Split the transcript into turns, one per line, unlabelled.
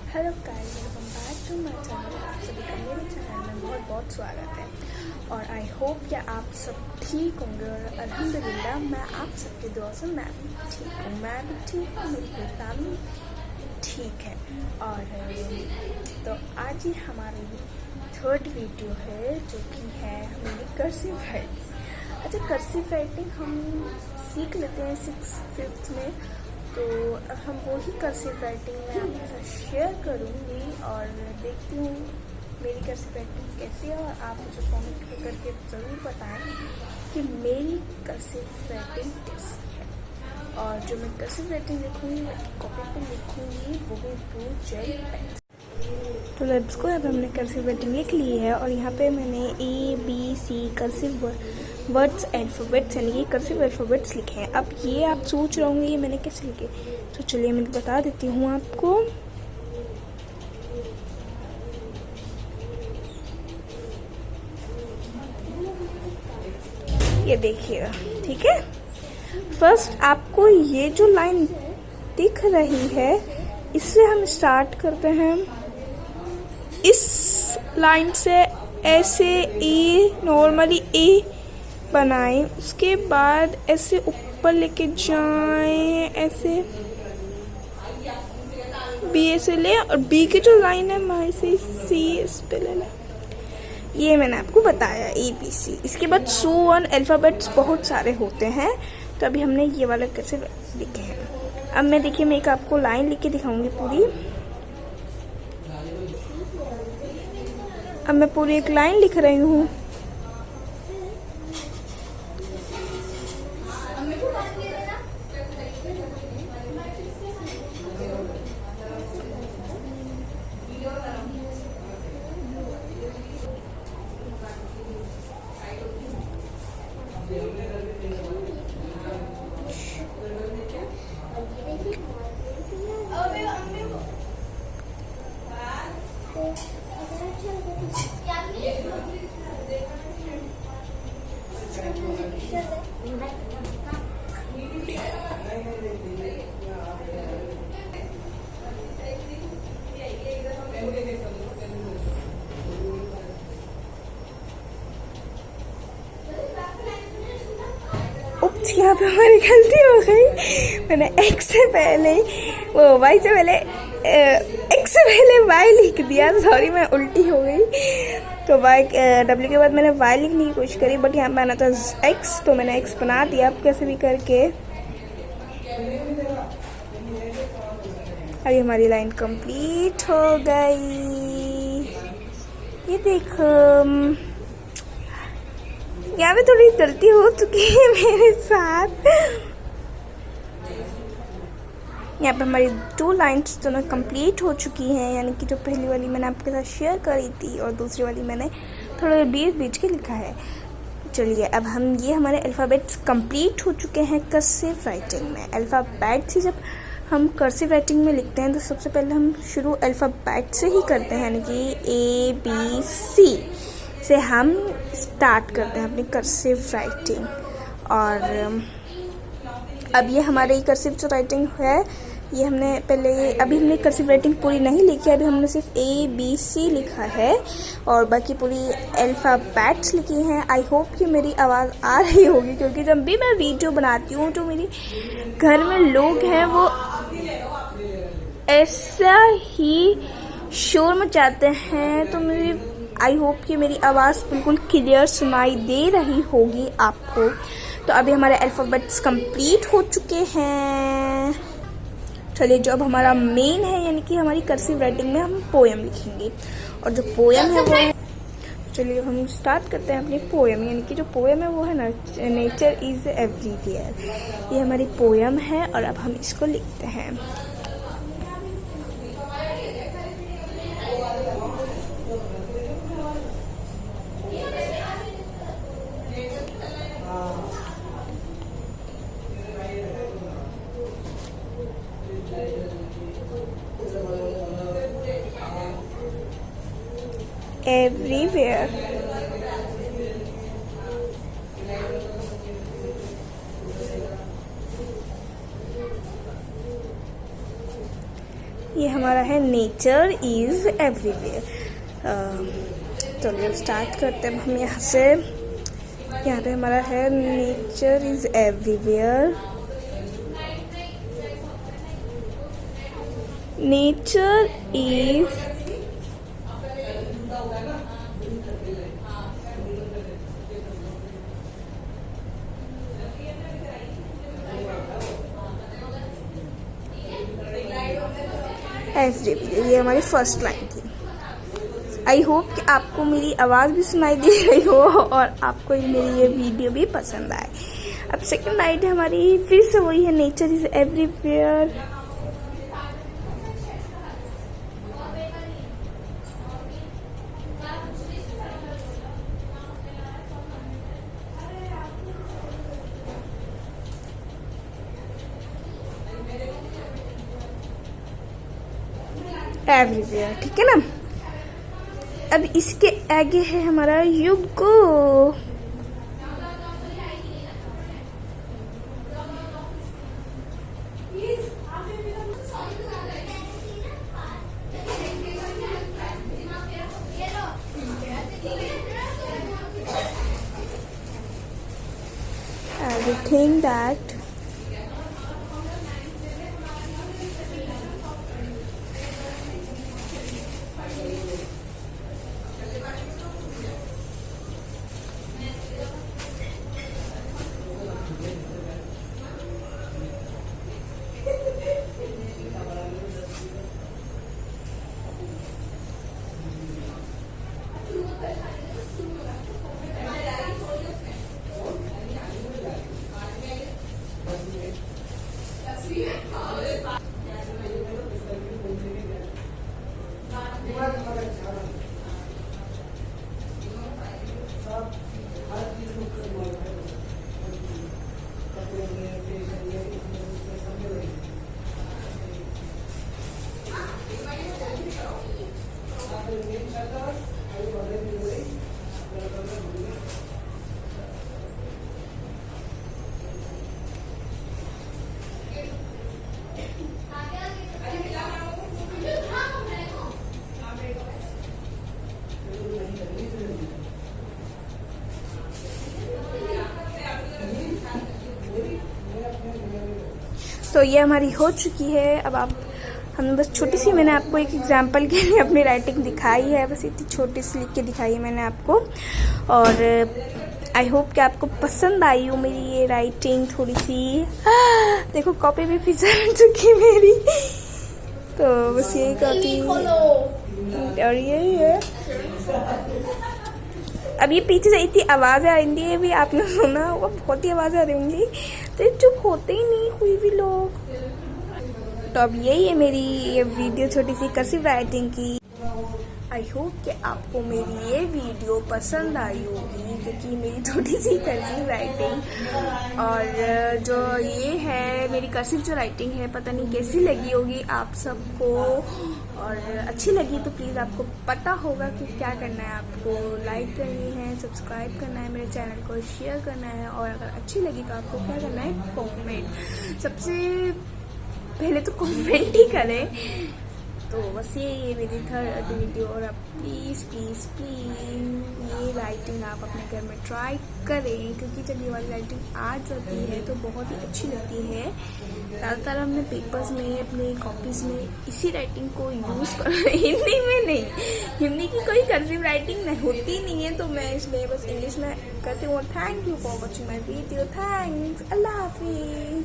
Hello guys, welcome back to my channel. आप सभी का मेरे चैनल में बहुत बहुत स्वागत है और आई होप कि आप सब ठीक होंगे। और अल्हम्दुलिल्लाह मैं आप सबके दुआ से मैं भी ठीक हूँ। मैं भी ठीक हूँ, मेरी पूरी फैमिली ठीक है। और तो आज ही हमारी थर्ड वीडियो है जो कि है मेरी कर्सिव राइटिंग। अच्छा, कर्सिव राइटिंग हम सीख लेते हैं 6th में, तो हम वो ही कर्सिव राइटिंग में आपके साथ शेयर करूँगी और देखती हूँ मेरी कर्सिव राइटिंग कैसी है। और आप मुझे कमेंट करके ज़रूर बताएं कि मेरी कर्सिव राइटिंग कैसी है। और जो मैं कर्सिव राइटिंग लिखूँगी मैं कॉपी पे लिखूँगी, वो भी ब्लू जेल पेन। तो लेट्स गो। अब हमने कर्सिव राइटिंग लिख ली है और यहाँ पे मैंने ABC कर्सिव वर्ड्स अल्फ़ाबेट्स यानी कि कर्सिव अल्फ़ाबेट्स लिखे हैं। अब ये आप सोच रहे होंगे ये मैंने कैसे लिखे, तो चलिए मैं बता देती हूँ आपको। ये देखिएगा, ठीक है। फर्स्ट आपको ये जो लाइन दिख रही है इससे हम स्टार्ट करते हैं। इस लाइन से ऐसे ए नॉर्मली ए बनाएं, उसके बाद ऐसे ऊपर लेके जाएं, ऐसे बी ऐसे ले और बी की जो लाइन है वहाँ से सी इस पे ले लें। ये मैंने आपको बताया ABC। इसके बाद सो ऑन अल्फ़ाबेट्स बहुत सारे होते हैं, तो अभी हमने ये वाला कैसे लिखे हैं। अब मैं देखिए मैं एक आपको लाइन लिख के दिखाऊंगी पूरी। अब मैं पूरी एक लाइन लिख रही हूँ। यहाँ पे हमारी गलती हो गई। मैंने एक्स से पहले वो वाई से पहले एक्स से पहले वाई लिख दिया। सॉरी, मैं उल्टी हो गई। तो वाई डब्ल्यू के बाद मैंने वाई लिखने की कोशिश करी, बट यहाँ पे आना था एक्स, तो मैंने एक्स बना दिया। अब कैसे भी करके अभी हमारी लाइन कंप्लीट हो गई। ये देखो यहाँ पे थोड़ी गलती हो चुकी है मेरे साथ। यहाँ पे हमारी 2 लाइन्स दोनों कंप्लीट हो चुकी हैं, यानी कि जो पहली वाली मैंने आपके साथ शेयर करी थी और दूसरी वाली मैंने थोड़ा बीच के लिखा है। चलिए अब हम ये हमारे अल्फ़ाबेट्स कंप्लीट हो चुके हैं कर्सिव राइटिंग में। अल्फ़ाबेट से जब हम कर्सिव राइटिंग में लिखते हैं तो सबसे पहले हम शुरू अल्फ़ाबेट से ही करते हैं, यानी कि ABC से हम स्टार्ट करते हैं अपनी कर्सिव राइटिंग। और अब ये हमारी कर्सिव जो राइटिंग है ये हमने पहले अभी हमने कर्सिव राइटिंग पूरी नहीं लिखी है, अभी हमने सिर्फ ABC लिखा है और बाकी पूरी अल्फ़ाबेट्स लिखी हैं। आई होप कि मेरी आवाज़ आ रही होगी, क्योंकि जब भी मैं वीडियो बनाती हूँ तो मेरी घर में लोग हैं वो ऐसा ही शोर मचाते हैं, तो मेरी आई होप कि मेरी आवाज़ बिल्कुल क्लियर सुनाई दे रही होगी आपको। तो अभी हमारे अल्फ़ाबेट्स कंप्लीट हो चुके हैं। चलिए जो अब हमारा मेन है, यानी कि हमारी कर्सिव राइटिंग में हम पोएम लिखेंगे। और जो पोएम है वो है, चलिए हम स्टार्ट करते हैं अपनी पोएम। यानी कि जो पोएम है वो है ना, नेचर इज़ एवरीवेयर। ये हमारी पोएम है और अब हम इसको लिखते हैं। Everywhere. ये हमारा है नेचर इज़ एवरीवेयर। चलिए अब स्टार्ट करते हैं हम यहाँ से। यहाँ पे हमारा है nature is everywhere. Nature is everywhere. ये हमारी फर्स्ट लाइन थी। आई होप कि आपको मेरी आवाज़ भी सुनाई दे रही हो और आपको मेरी ये वीडियो भी पसंद आए। अब सेकंड लाइन है हमारी, फिर से वही है, नेचर इज़ एवरीवेयर। एवरीवेयर, ठीक है ना। अब इसके आगे है हमारा यू गो। Everything that तो ये हमारी हो चुकी है। अब आप हमने बस छोटी सी, मैंने आपको एक एग्जांपल के लिए अपनी राइटिंग दिखाई है, बस इतनी छोटी सी लिख के दिखाई है मैंने आपको। और आई होप कि आपको पसंद आई हो मेरी ये राइटिंग थोड़ी सी। देखो कॉपी भी फिसल चुकी मेरी। तो बस यही कॉपी और यही है। अब ये पीछे से इतनी आवाज़ें आ रही है, भी आपने सुना होगा, बहुत ही आवाज़ें आ रही होंगी, तो चुप होते ही नहीं कोई भी लोग। तो अब यही है मेरी ये वीडियो छोटी सी कर्सिव राइटिंग की। आई होप कि आपको मेरी ये वीडियो पसंद आई होगी, क्योंकि मेरी थोड़ी सी कर्सिव राइटिंग और जो ये है मेरी कर्सिव जो राइटिंग है, पता नहीं कैसी लगी होगी आप सबको। और अच्छी लगी तो प्लीज़, आपको पता होगा कि क्या करना है, आपको लाइक करनी है, सब्सक्राइब करना है मेरे चैनल को, शेयर करना है, और अगर अच्छी लगी तो आपको क्या करना है, कमेंट। सबसे पहले तो कमेंट ही करें। तो बस ये मेरी थर्ड वीडियो। और आप प्लीज़ प्लीज़ प्लीज़ ये राइटिंग आप अपने घर में ट्राई करें, क्योंकि जब ये वाली राइटिंग आ जाती है तो बहुत ही अच्छी लगती है। ज़्यादातर हमने पेपर्स में, अपने कॉपीज़ में इसी राइटिंग को यूज़ कर हिंदी में नहीं, हिंदी की कोई कर्सिव राइटिंग नहीं होती नहीं है, तो मैं इसलिए बस इंग्लिश में करती हूँ। Thank you for watching my video. Thanks, अल्लाह हाफिज़।